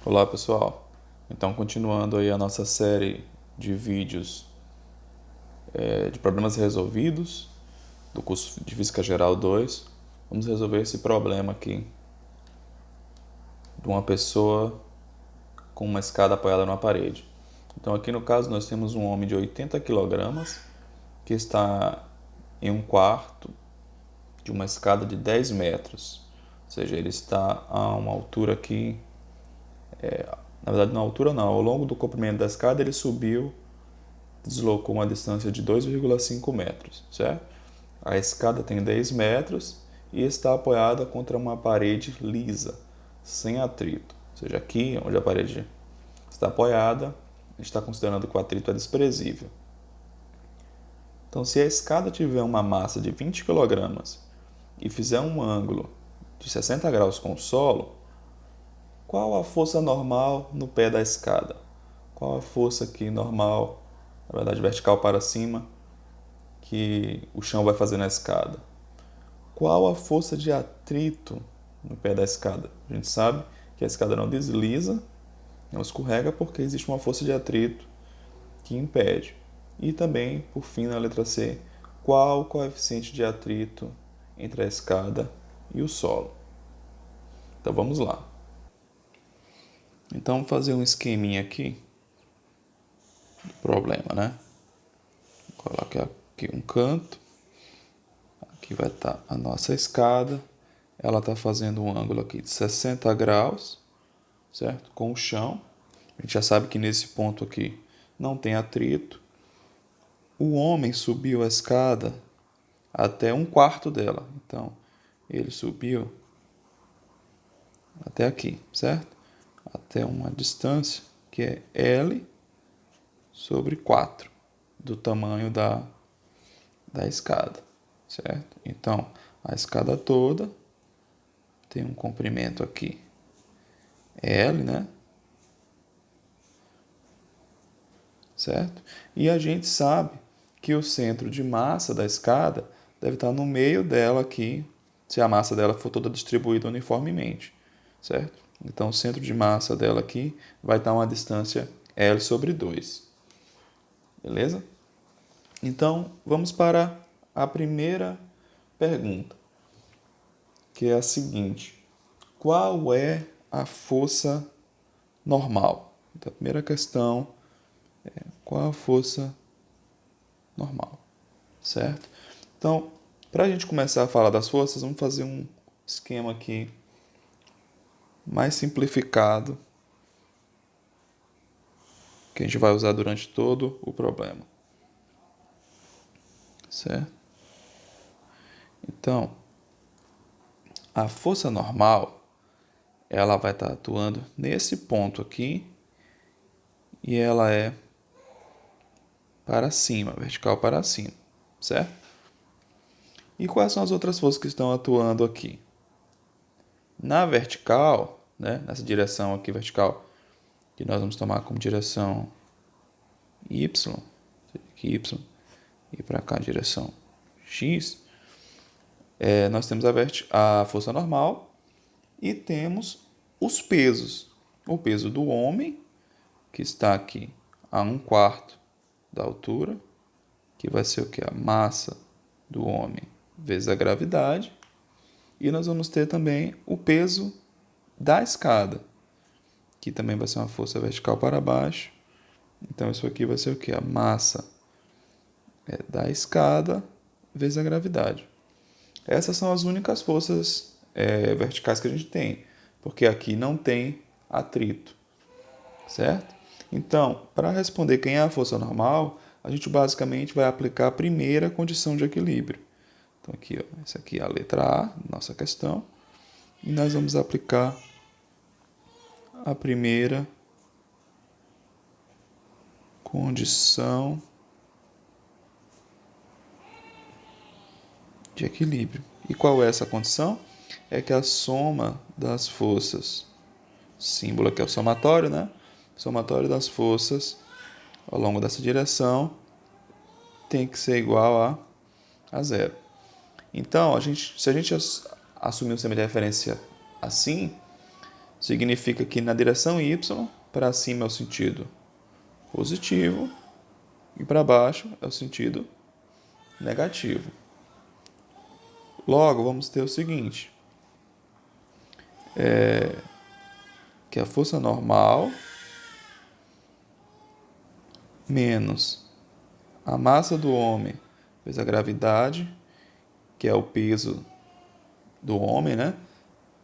Olá pessoal, então continuando aí a nossa série de vídeos de problemas resolvidos do curso de Física Geral 2, vamos resolver esse problema aqui de uma pessoa com uma escada apoiada numa parede. Então aqui no caso nós temos um homem de 80 quilogramas que está em um quarto de uma escada de 10 metros, ou seja, ele está a uma altura aqui, na verdade na altura não, ao longo do comprimento da escada ele subiu, deslocou uma distância de 2,5 metros, certo? A escada tem 10 metros e está apoiada contra uma parede lisa, sem atrito. Ou seja, aqui onde a parede está apoiada, está considerando que o atrito é desprezível. Então, se a escada tiver uma massa de 20 kg e fizer um ângulo de 60 graus com o solo, qual a força normal no pé da escada? Qual a força aqui normal, na verdade vertical para cima, que o chão vai fazer na escada? Qual a força de atrito no pé da escada? A gente sabe que a escada não desliza, não escorrega, porque existe uma força de atrito que impede. E também, por fim, na letra C, qual o coeficiente de atrito entre a escada e o solo? Então vamos lá. Então, vamos fazer um esqueminha aqui do problema, né? Coloque aqui um canto. Aqui vai estar a nossa escada. Ela está fazendo um ângulo aqui de 60 graus, certo? Com o chão. A gente já sabe que nesse ponto aqui não tem atrito. O homem subiu a escada até um quarto dela. Então, ele subiu até aqui, certo? Até uma distância que é L sobre 4 do tamanho da escada, certo? Então, a escada toda tem um comprimento aqui L, né? Certo? E a gente sabe que o centro de massa da escada deve estar no meio dela aqui, se a massa dela for toda distribuída uniformemente, certo? Então, o centro de massa dela aqui vai estar a uma distância L sobre 2, beleza? Então, vamos para a primeira pergunta, que é a seguinte: qual é a força normal? Então, a primeira questão é qual a força normal, certo? Então, para a gente começar a falar das forças, vamos fazer um esquema aqui mais simplificado que a gente vai usar durante todo o problema, certo? Então, a força normal, ela vai estar atuando nesse ponto aqui e ela é para cima, vertical para cima, certo? E quais são as outras forças que estão atuando aqui? Na vertical, né, nessa direção aqui vertical, que nós vamos tomar como direção Y, aqui Y, e para cá direção X, nós temos a força normal e temos os pesos. O peso do homem, que está aqui a 1/4 da altura, que vai ser o que? A massa do homem vezes a gravidade. E nós vamos ter também o peso da escada, que também vai ser uma força vertical para baixo. Então, isso aqui vai ser o que? A massa da escada vezes a gravidade. Essas são as únicas forças verticais que a gente tem, porque aqui não tem atrito, certo? Então, para responder quem é a força normal, a gente basicamente vai aplicar a primeira condição de equilíbrio. Então, aqui, ó, essa aqui é a letra A, nossa questão, e nós vamos aplicar a primeira condição de equilíbrio. E qual é essa condição? É que a soma das forças, símbolo aqui é o somatório, né? Somatório das forças ao longo dessa direção tem que ser igual a zero. Então, se a gente assumir um sistema de referência assim, significa que na direção y, para cima é o sentido positivo e para baixo é o sentido negativo. Logo, vamos ter o seguinte, que a força normal menos a massa do homem vezes a gravidade, que é o peso do homem, né?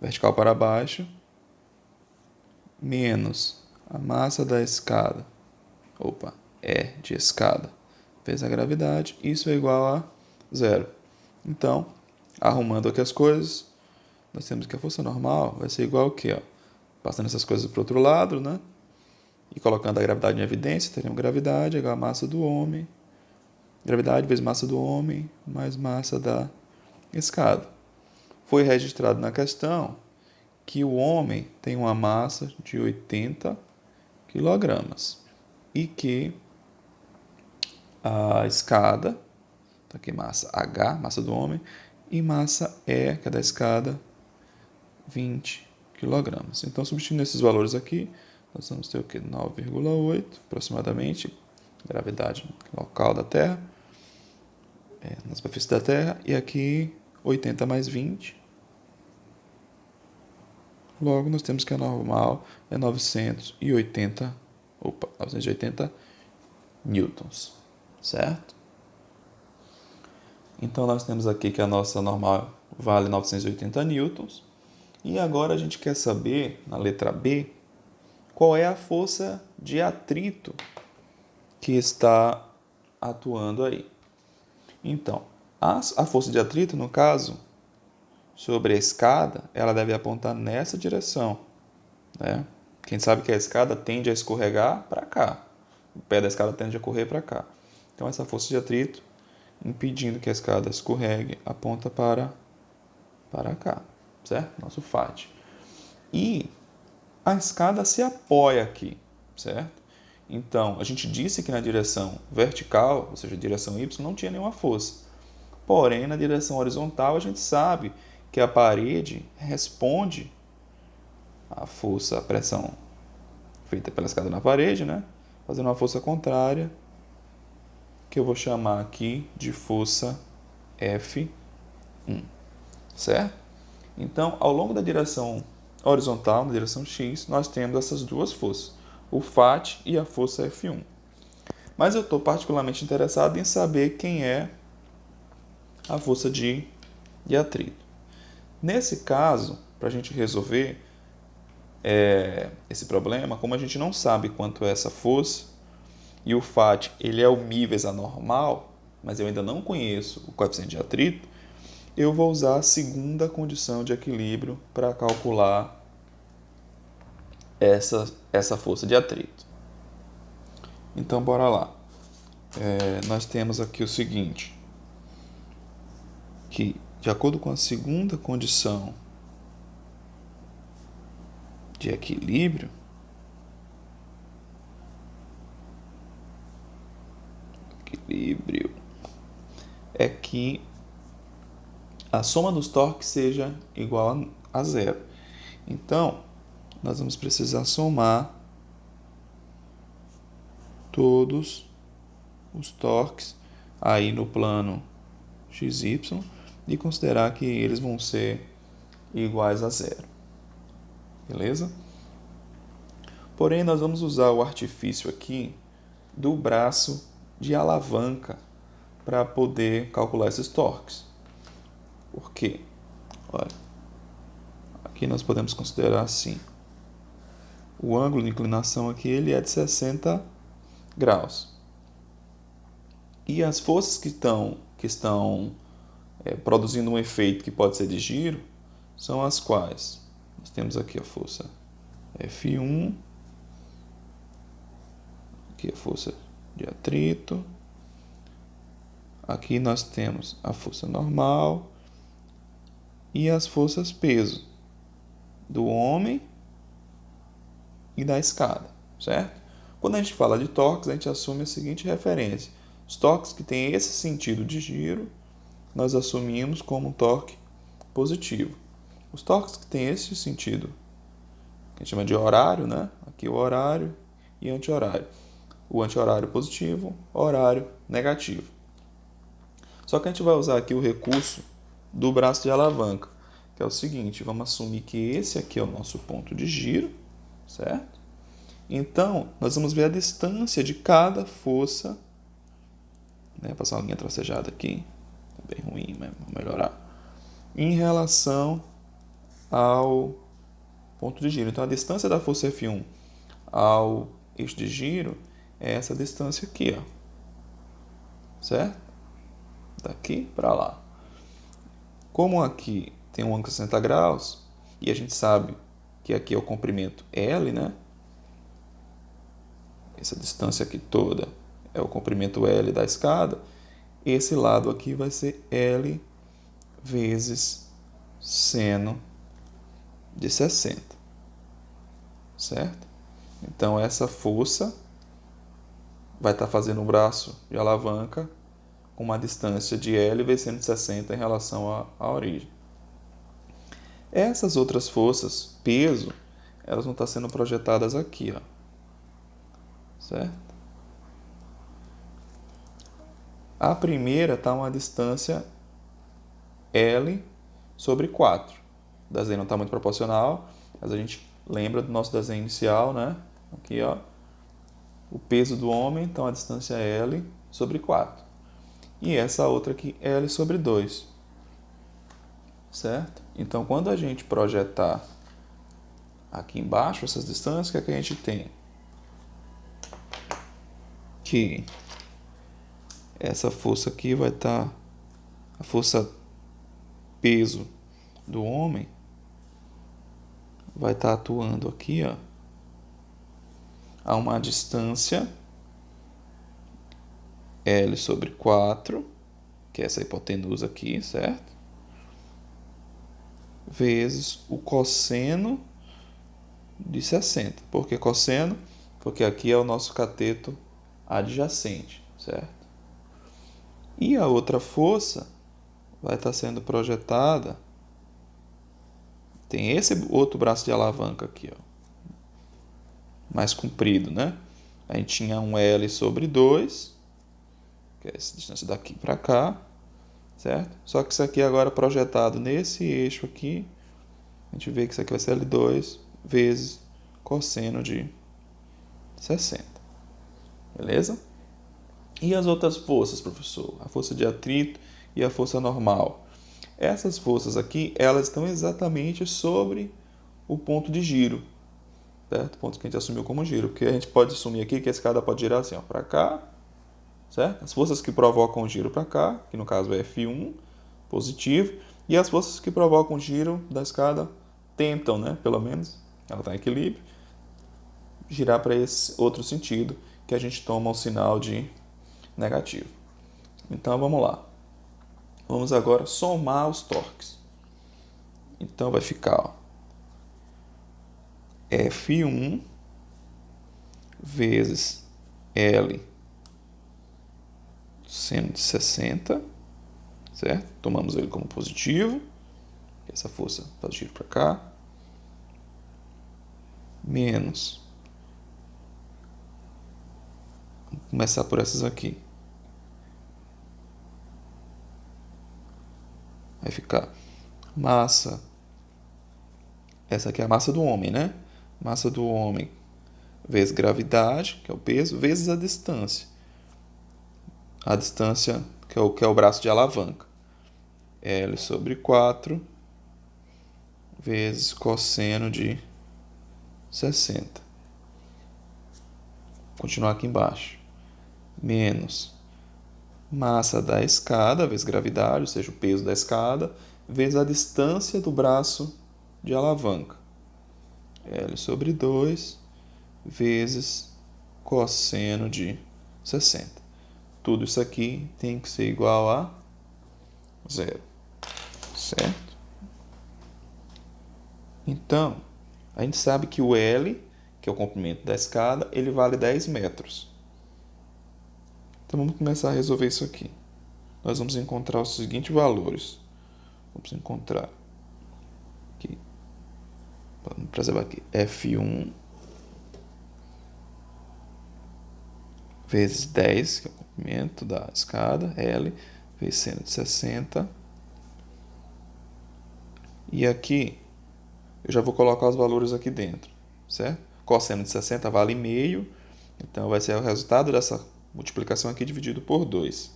Vertical para baixo, menos a massa da escada, de escada, vezes a gravidade, isso é igual a zero. Então, arrumando aqui as coisas, nós temos que a força normal vai ser igual ao quê? Ó? Passando essas coisas para o outro lado, né? E colocando a gravidade em evidência, teremos gravidade igual a massa do homem. Gravidade vezes massa do homem, mais massa da escada. Foi registrado na questão que o homem tem uma massa de 80 kg e que a escada, tá aqui massa H, massa do homem, e massa E, que é da escada, 20 kg. Então, substituindo esses valores aqui, nós vamos ter o quê? 9,8 aproximadamente, gravidade local da Terra, na superfície da Terra, e aqui 80 mais 20. Logo, nós temos que a normal é 980 newtons, certo? Então, nós temos aqui que a nossa normal vale 980 newtons. E agora a gente quer saber, na letra B, qual é a força de atrito que está atuando aí. Então, a força de atrito, no caso, sobre a escada, ela deve apontar nessa direção, né? Quem sabe que a escada tende a escorregar para cá. O pé da escada tende a correr para cá. Então, essa força de atrito, impedindo que a escada escorregue, aponta para cá, certo? Nosso FAT. E a escada se apoia aqui, certo? Então, a gente disse que na direção vertical, ou seja, direção Y, não tinha nenhuma força. Porém, na direção horizontal, a gente sabe que a parede responde à força, à pressão feita pela escada na parede, né? Fazendo uma força contrária, que eu vou chamar aqui de força F1, certo? Então, ao longo da direção horizontal, na direção X, nós temos essas duas forças, o FAT e a força F1. Mas eu estou particularmente interessado em saber quem é a força de atrito. Nesse caso, para a gente resolver esse problema, como a gente não sabe quanto é essa força, e o FAT ele é o μ vezes a normal, mas eu ainda não conheço o coeficiente de atrito, eu vou usar a segunda condição de equilíbrio para calcular essa força de atrito. Então, bora lá. Nós temos aqui o seguinte, que de acordo com a segunda condição de equilíbrio, é que a soma dos torques seja igual a zero. Então, nós vamos precisar somar todos os torques aí no plano XY e considerar que eles vão ser iguais a zero. Beleza? Porém, nós vamos usar o artifício aqui do braço de alavanca para poder calcular esses torques. Por quê? Olha, aqui nós podemos considerar assim. O ângulo de inclinação aqui ele é de 60 graus. E as forças que estão produzindo um efeito que pode ser de giro são as quais? Nós temos aqui a força F1, aqui a força de atrito, aqui nós temos a força normal e as forças peso do homem e da escada, certo? Quando a gente fala de torques, a gente assume a seguinte referência. Os torques que têm esse sentido de giro, nós assumimos como um torque positivo. Os torques que têm esse sentido que a gente chama de horário, né? Aqui o horário e anti-horário. O anti-horário positivo, horário negativo. Só que a gente vai usar aqui o recurso do braço de alavanca, que é o seguinte, vamos assumir que esse aqui é o nosso ponto de giro, certo? Então, nós vamos ver a distância de cada força, né? Vou passar uma linha tracejada aqui, tá bem ruim, mas vou melhorar, em relação ao ponto de giro. Então, a distância da força F1 ao eixo de giro é essa distância aqui, ó, certo? Daqui para lá. Como aqui tem um ângulo de 60 graus, e a gente sabe que aqui é o comprimento L, né? Essa distância aqui toda é o comprimento L da escada. Esse lado aqui vai ser L vezes seno de 60, certo? Então, essa força vai estar fazendo um braço de alavanca com uma distância de L vezes seno de 60 em relação à origem. Essas outras forças, peso, elas vão estar sendo projetadas aqui, ó, certo? A primeira está a uma distância L sobre 4. O desenho não está muito proporcional, mas a gente lembra do nosso desenho inicial, né? Aqui, ó, o peso do homem, então a distância é L sobre 4. E essa outra aqui, L sobre 2. Certo? Então, quando a gente projetar aqui embaixo essas distâncias, o que é que a gente tem? Que essa força aqui vai estar, a força peso do homem vai estar atuando aqui, ó, a uma distância L sobre 4, que é essa hipotenusa aqui, certo? Vezes o cosseno de 60. Por que cosseno? Porque aqui é o nosso cateto adjacente, certo? E a outra força vai estar sendo projetada, tem esse outro braço de alavanca aqui, ó, mais comprido, né? A gente tinha um L sobre 2, que é essa distância daqui para cá, certo? Só que isso aqui agora projetado nesse eixo aqui, a gente vê que isso aqui vai ser L2 vezes cosseno de 60. Beleza? E as outras forças, professor? A força de atrito e a força normal. Essas forças aqui, elas estão exatamente sobre o ponto de giro, certo? O ponto que a gente assumiu como giro, porque a gente pode assumir aqui que a escada pode girar assim, ó, para cá, certo? As forças que provocam o giro para cá, que no caso é F1, positivo, e as forças que provocam o giro da escada tentam, né, pelo menos, ela está em equilíbrio, girar para esse outro sentido, que a gente toma o sinal de negativo. Então, vamos lá. Vamos agora somar os torques. Então, vai ficar, ó, F1 vezes L seno de 60, certo? Tomamos ele como positivo. Essa força faz giro para cá. Menos. Vamos começar por essas aqui. Vai ficar massa. Essa aqui é a massa do homem, né? Massa do homem vezes gravidade, que é o peso, vezes a distância. A distância, que é o braço de alavanca. L sobre 4 vezes cosseno de 60. Continuar aqui embaixo. Menos massa da escada vezes gravidade, ou seja, o peso da escada, vezes a distância do braço de alavanca. L sobre 2 vezes cosseno de 60. Tudo isso aqui tem que ser igual a 0, certo? Então, a gente sabe que o L, que é o comprimento da escada, ele vale 10 metros. Então, vamos começar a resolver isso aqui. Nós vamos encontrar os seguintes valores. Vamos encontrar aqui. vamos preservar aqui, F1 vezes 10, que é o comprimento da escada, L, vezes seno de 60. E aqui, eu já vou colocar os valores aqui dentro, certo? Cosseno de 60 vale meio, então vai ser o resultado dessa multiplicação aqui dividido por 2.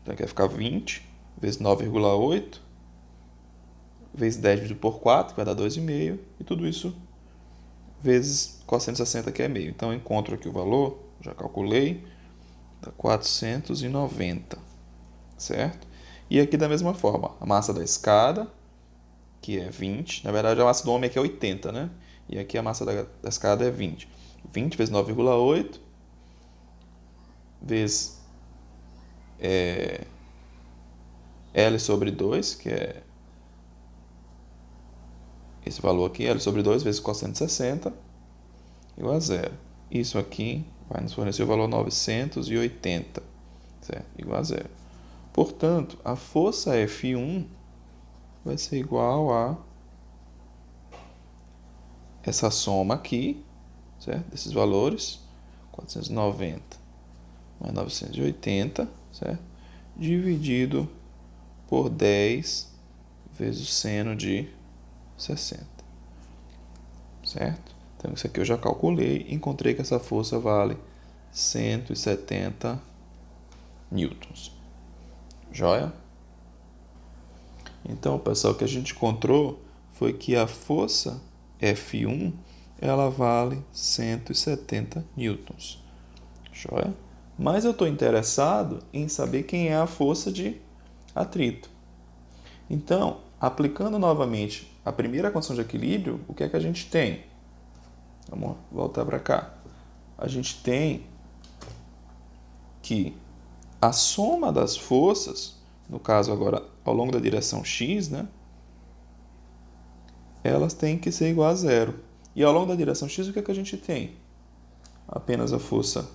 Então aqui vai ficar 20 vezes 9,8, vezes 10 dividido por 4, que vai dar 2,5, e tudo isso vezes cosseno de 60, que é meio. Então eu encontro aqui o valor, já calculei, dá 490, certo? E aqui da mesma forma, a massa da escada, que é 20, na verdade a massa do homem aqui é 80, né? E aqui a massa da escada é 20. 20 vezes 9,8 vezes L sobre 2, que é esse valor aqui, L sobre 2 vezes cosseno de 60, igual a zero. Isso aqui vai nos fornecer o valor 980, certo? Igual a zero. Portanto, a força F1 vai ser igual a essa soma aqui, certo? Desses valores, 490 mais 980, certo? Dividido por 10 vezes o seno de 60, certo? Então, isso aqui eu já calculei e encontrei que essa força vale 170 newtons. Joia? Então, pessoal, o que a gente encontrou foi que a força F1 ela vale 170 newtons. Joia? Mas eu estou interessado em saber quem é a força de atrito. Então, aplicando novamente a primeira condição de equilíbrio, o que é que a gente tem? Vamos voltar para cá. A gente tem que a soma das forças, no caso agora ao longo da direção x, né, elas têm que ser igual a zero. E ao longo da direção x, o que é que a gente tem? Apenas a força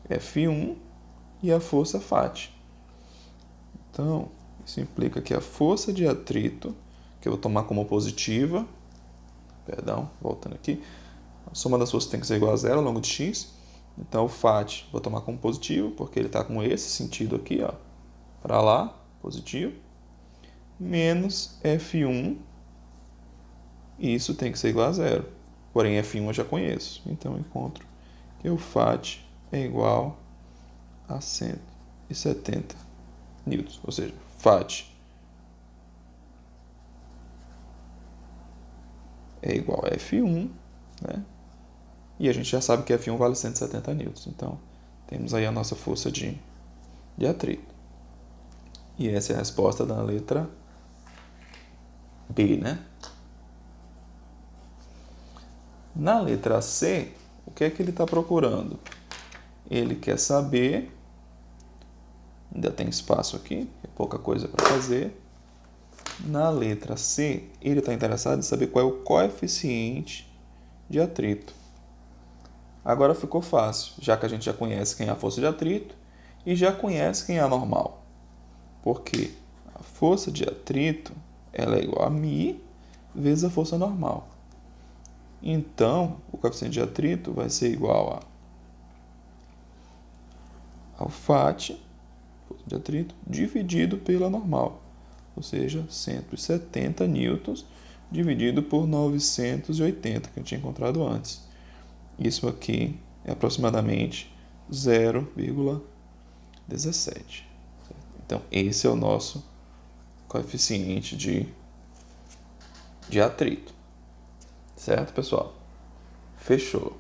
F1 e a força FAT. Então, isso implica que a força de atrito, que eu vou tomar como positiva, voltando aqui, a soma das forças tem que ser igual a zero ao longo de x. Então, o FAT vou tomar como positivo, porque ele está com esse sentido aqui, ó, para lá, positivo, menos F1, e isso tem que ser igual a zero. Porém, F1 eu já conheço, então eu encontro que o FAT é igual a 170 newtons, ou seja, FAT é igual a F1, né? E a gente já sabe que F1 vale 170 newtons. Então, temos aí a nossa força de atrito. E essa é a resposta da letra B, né? Na letra C, o que é que ele está procurando? Ele quer saber, ainda tem espaço aqui, é pouca coisa para fazer. Na letra C, ele está interessado em saber qual é o coeficiente de atrito. Agora ficou fácil, já que a gente já conhece quem é a força de atrito e já conhece quem é a normal. Porque a força de atrito ela é igual a μ vezes a força normal. Então, o coeficiente de atrito vai ser igual ao FAT, força de atrito, dividido pela normal. Ou seja, 170 newtons dividido por 980, que eu tinha encontrado antes. Isso aqui é aproximadamente 0,17. Então, esse é o nosso coeficiente de atrito. Certo, pessoal? Fechou.